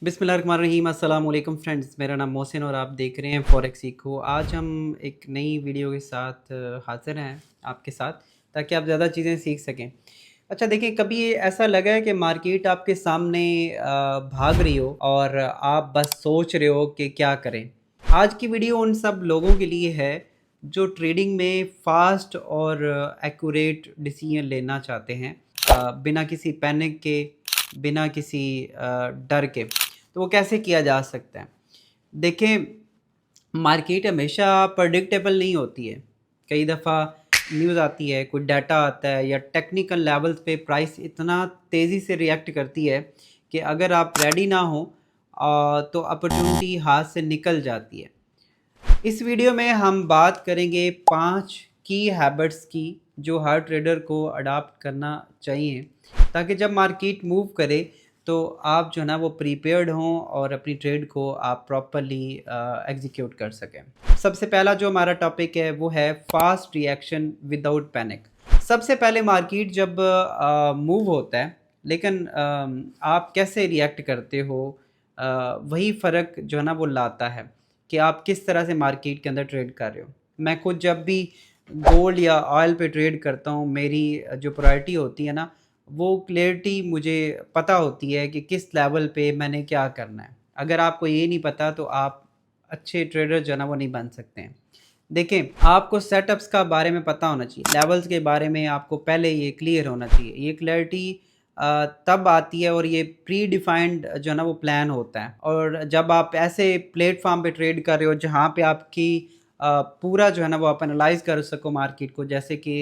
बिस्मिल्लाहिर्रहमानिर्रहीम अस्सलाम वालेकुम फ्रेंड्स, मेरा नाम मोहसिन और आप देख रहे हैं फॉरेक्स सीखो। आज हम एक नई वीडियो के साथ हाज़िर हैं आपके साथ, ताकि आप ज़्यादा चीज़ें सीख सकें। अच्छा देखिए, कभी ऐसा लगा है कि मार्केट आपके सामने भाग रही हो और आप बस सोच रहे हो कि क्या करें? आज की वीडियो उन सब लोगों के लिए है जो ट्रेडिंग में फ़ास्ट और एक्यूरेट डिसीजन लेना चाहते हैं, बिना किसी पैनिक के, बिना किसी डर के। तो वो कैसे किया जा सकता है? देखें, मार्केट हमेशा प्रेडिक्टेबल नहीं होती है। कई दफ़ा न्यूज़ आती है, कोई डाटा आता है या टेक्निकल लेवल्स पे प्राइस इतना तेज़ी से रिएक्ट करती है कि अगर आप रेडी ना हो तो अपॉर्चुनिटी हाथ से निकल जाती है। इस वीडियो में हम बात करेंगे 5 की हैबिट्स की, जो हर ट्रेडर को अडॉप्ट करना चाहिए, ताकि जब मार्केट मूव करे तो आप जो है ना वो प्रिपेयर्ड हों और अपनी ट्रेड को आप प्रॉपरली एग्जीक्यूट कर सकें। सबसे पहला जो हमारा टॉपिक है वो है फास्ट रिएक्शन विदाउट पैनिक। सबसे पहले मार्केट जब मूव होता है, लेकिन आप कैसे रिएक्ट करते हो, वही फ़र्क जो है ना वो लाता है कि आप किस तरह से मार्केट के अंदर ट्रेड कर रहे हो। मैं खुद जब भी गोल्ड या ऑयल पे ट्रेड करता हूँ, मेरी जो प्रायोरिटी होती है ना, वो क्लियरिटी मुझे पता होती है कि किस लेवल पे मैंने क्या करना है। अगर आपको ये नहीं पता तो आप अच्छे ट्रेडर जो है ना वो नहीं बन सकते हैं। देखें, आपको सेटअप्स का बारे में पता होना चाहिए, लेवल्स के बारे में आपको पहले ये क्लियर होना चाहिए। ये क्लैरिटी तब आती है और ये प्री डिफाइंड जो है ना वो प्लान होता है। और जब आप ऐसे प्लेटफॉर्म पे ट्रेड कर रहे हो जहाँ पे आपकी पूरा जो है ना वो आप एनालाइज कर सको मार्केट को, जैसे कि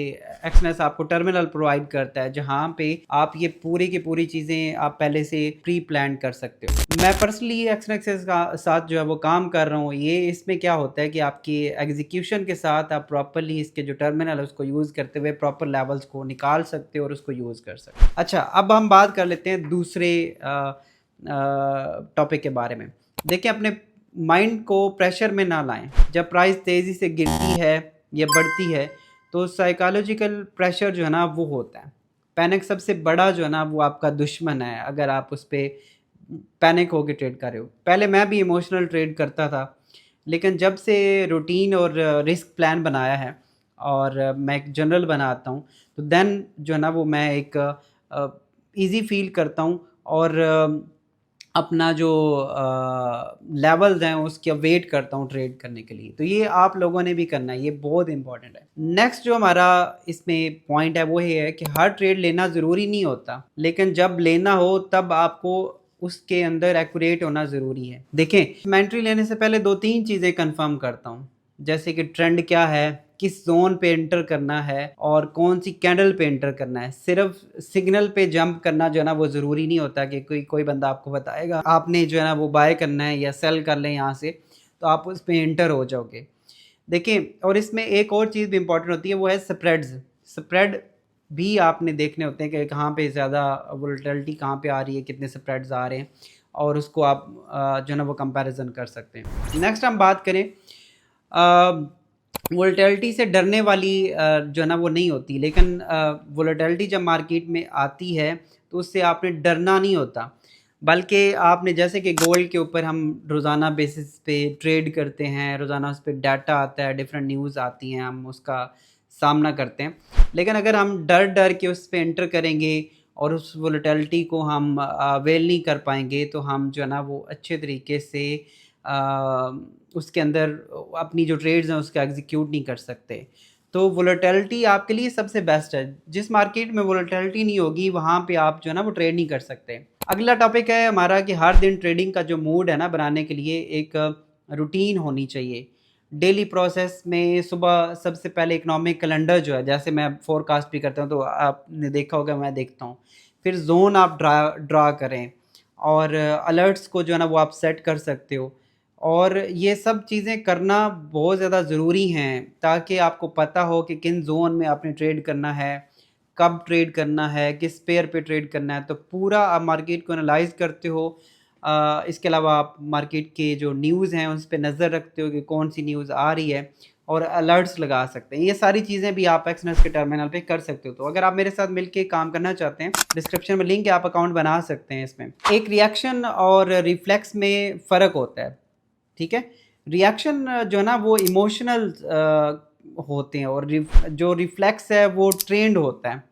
एक्सनेस आपको टर्मिनल प्रोवाइड करता है जहाँ पे आप ये पूरी की पूरी चीज़ें आप पहले से प्री प्लान कर सकते हो। मैं पर्सनली एक्सनेस के साथ जो है वो काम कर रहा हूँ। ये इसमें क्या होता है कि आपकी एग्जीक्यूशन के साथ आप प्रॉपरली इसके जो टर्मिनल है उसको यूज़ करते हुए प्रॉपर लेवल्स को निकाल सकते हो और उसको यूज़ कर सकते हो। अच्छा, अब हम बात कर लेते हैं दूसरे टॉपिक के बारे में। देखिए, अपने माइंड को प्रेशर में ना लाएं। जब प्राइस तेज़ी से गिरती है या बढ़ती है तो साइकोलॉजिकल प्रेशर जो है ना वो होता है। पैनिक सबसे बड़ा जो है ना वो आपका दुश्मन है, अगर आप उस पे पैनिक होके ट्रेड कर रहे हो। पहले मैं भी इमोशनल ट्रेड करता था, लेकिन जब से रूटीन और रिस्क प्लान बनाया है और मैं एक जनरल बनाता हूँ, तो देन जो है ना वो मैं एक ईज़ी फ़ील करता हूँ और अपना जो लेवल्स हैं उसका वेट करता हूँ ट्रेड करने के लिए। तो ये आप लोगों ने भी करना है, ये बहुत इंपॉर्टेंट है। नेक्स्ट जो हमारा इसमें पॉइंट है वो ये है कि हर ट्रेड लेना ज़रूरी नहीं होता, लेकिन जब लेना हो तब आपको उसके अंदर एक्यूरेट होना ज़रूरी है। देखें, मैं एंट्री लेने से पहले 2-3 चीज़ें कंफर्म करता हूँ, जैसे कि ट्रेंड क्या है, किस ज़ोन पे एंटर करना है और कौन सी कैंडल पे एंटर करना है। सिर्फ सिग्नल पे जंप करना जो है ना वो ज़रूरी नहीं होता कि कोई बंदा आपको बताएगा आपने जो है ना वो बाय करना है या सेल कर लें यहाँ से, तो आप उस पे एंटर हो जाओगे। देखिए, और इसमें एक और चीज़ भी इम्पोर्टेंट होती है, वो है स्प्रेड्स। स्प्रेड भी आपने देखने होते हैं कि कहाँ पे ज़्यादा वोलेटिलिटी कहाँ पे आ रही है, कितने स्प्रेड्स आ रहे हैं, और उसको आप जो है ना वो कंपैरिज़न कर सकते हैं। नेक्स्ट हम बात करें, वोलेटिलिटी से डरने वाली जो है ना वो नहीं होती, लेकिन वोलेटिलिटी जब मार्केट में आती है तो उससे आपने डरना नहीं होता, बल्कि आपने, जैसे कि गोल्ड के ऊपर हम रोज़ाना बेसिस पे ट्रेड करते हैं, रोज़ाना उस पे डाटा आता है, डिफरेंट न्यूज़ आती हैं, हम उसका सामना करते हैं। लेकिन अगर हम डर डर के उस पे एंटर करेंगे और उस वोलेटिलिटी को हम अवेल नहीं कर पाएंगे, तो हम जो है ना वो अच्छे तरीके से उसके अंदर अपनी जो ट्रेड्स हैं उसका एग्जीक्यूट नहीं कर सकते। तो वोलेटिलिटी आपके लिए सबसे बेस्ट है। जिस मार्केट में वोलेटिलिटी नहीं होगी वहाँ पे आप जो है ना वो ट्रेड नहीं कर सकते। अगला टॉपिक है हमारा कि हर दिन ट्रेडिंग का जो मूड है ना बनाने के लिए एक रूटीन होनी चाहिए। डेली प्रोसेस में सुबह सबसे पहले इकोनॉमिक कैलेंडर जो है, जैसे मैं फोरकास्ट भी करता हूँ तो आपने देखा होगा, मैं देखता हूँ। फिर जोन आप ड्रा करें और अलर्ट्स को जो है ना वो आप सेट कर सकते हो। और ये सब चीज़ें करना बहुत ज़्यादा ज़रूरी हैं, ताकि आपको पता हो कि किन ज़ोन में आपने ट्रेड करना है, कब ट्रेड करना है, किस पेयर पे ट्रेड करना है। तो पूरा आप मार्केट को एनालाइज़ करते हो। इसके अलावा आप मार्केट के जो न्यूज़ हैं उस पे नज़र रखते हो कि कौन सी न्यूज़ आ रही है। और अलर्ट्स लगा सकते हैं। ये सारी चीज़ें भी आप एक्सनस के टर्मिनल पे कर सकते हो। तो अगर आप मेरे साथ मिलके काम करना चाहते हैं, डिस्क्रिप्शन में लिंक है, आप अकाउंट बना सकते हैं इसमें। एक रिएक्शन और रिफ्लेक्स में फ़र्क होता है, ठीक है? रिएक्शन जो है ना वो इमोशनल होते हैं, और जो रिफ्लेक्स है वो ट्रेंड होता है।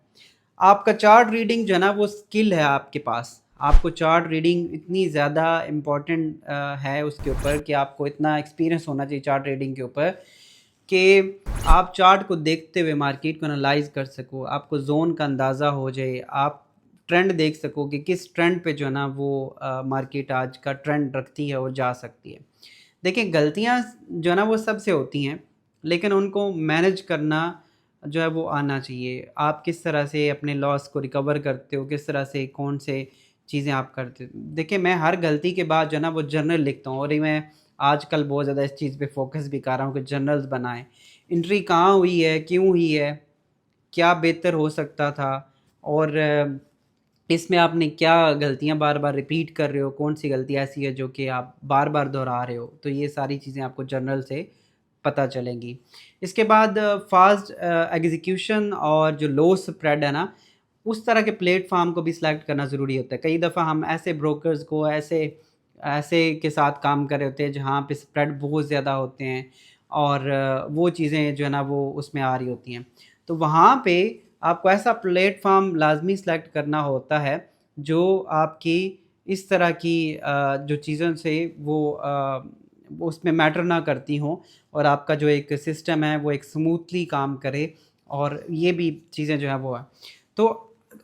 आपका चार्ट रीडिंग जो है ना वो स्किल है आपके पास। आपको चार्ट रीडिंग इतनी ज़्यादा इम्पोर्टेंट है उसके ऊपर कि आपको इतना एक्सपीरियंस होना चाहिए चार्ट रीडिंग के ऊपर कि आप चार्ट को देखते हुए मार्केट को एनालाइज कर सको, आपको जोन का अंदाज़ा हो जाए, आप ट्रेंड देख सको कि किस ट्रेंड पे जो है ना वो मार्केट आज का ट्रेंड रखती है और जा सकती है। देखिए गलतियाँ जो है ना वो सबसे होती हैं, लेकिन उनको मैनेज करना जो है वो आना चाहिए। आप किस तरह से अपने लॉस को रिकवर करते हो, किस तरह से कौन से चीज़ें आप करते हो। देखिए मैं हर गलती के बाद जो है ना वो जर्नल लिखता हूँ, और ये मैं आजकल बहुत ज़्यादा इस चीज़ पे फोकस भी कर रहा हूँ कि जर्नल्स बनाएँ। एंट्री कहाँ हुई है, क्यों हुई है, क्या बेहतर हो सकता था, और इसमें आपने क्या गलतियाँ बार-बार रिपीट कर रहे हो, कौन-सी गलती ऐसी है जो कि आप बार-बार दोहरा रहे हो। तो ये सारी चीज़ें आपको जर्नल से पता चलेंगी। इसके बाद फ़ास्ट एग्ज़ीक्यूशन और जो लो स्प्रेड है ना, उस तरह के प्लेटफ़ॉर्म को भी सिलेक्ट करना ज़रूरी होता है। कई दफ़ा हम ऐसे ब्रोकर्स को ऐसे ऐसे के साथ काम कर रहे होते हैं जहाँ पे स्प्रेड बहुत ज़्यादा होते हैं, और वो चीज़ें जो है ना वो उसमें आ रही होती हैं। तो वहाँ पे आपको ऐसा प्लेटफ़ॉर्म लाज़मी सेलेक्ट करना होता है जो आपकी इस तरह की जो चीज़ों से वो उसमें मैटर ना करती हों, और आपका जो एक सिस्टम है वो एक स्मूथली काम करे, और ये भी चीज़ें जो है वो है। तो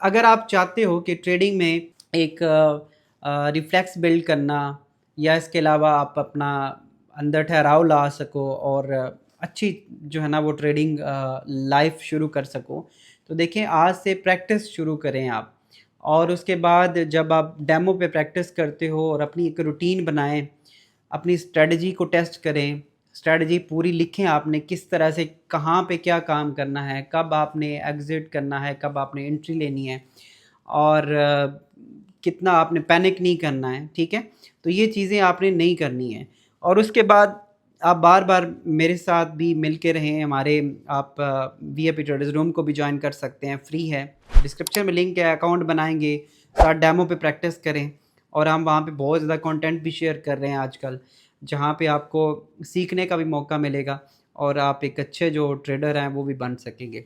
अगर आप चाहते हो कि ट्रेडिंग में एक रिफ्लेक्स बिल्ड करना, या इसके अलावा आप अपना अंदर ठहराव ला सको और अच्छी जो है ना वो ट्रेडिंग लाइफ शुरू कर सको, तो देखिए आज से प्रैक्टिस शुरू करें आप। और उसके बाद जब आप डेमो पे प्रैक्टिस करते हो और अपनी एक रूटीन बनाएं, अपनी स्ट्रेटजी को टेस्ट करें, स्ट्रेटजी पूरी लिखें आपने किस तरह से कहाँ पे क्या काम करना है, कब आपने एग्ज़िट करना है, कब आपने एंट्री लेनी है, और कितना आपने पैनिक नहीं करना है, ठीक है? तो ये चीज़ें आपने नहीं करनी है। और उसके बाद आप बार-बार मेरे साथ भी मिल के रहें हमारे, आप वीआईपी ट्रेडर्स रूम को भी जॉइन कर सकते हैं, फ्री है। डिस्क्रिप्शन में लिंक है, अकाउंट बनाएँगे, साथ डेमो पे प्रैक्टिस करें, और हम वहाँ पे बहुत ज़्यादा कंटेंट भी शेयर कर रहे हैं आजकल, जहाँ पे आपको सीखने का भी मौका मिलेगा, और आप एक अच्छे जो ट्रेडर हैं वो भी बन सकेंगे।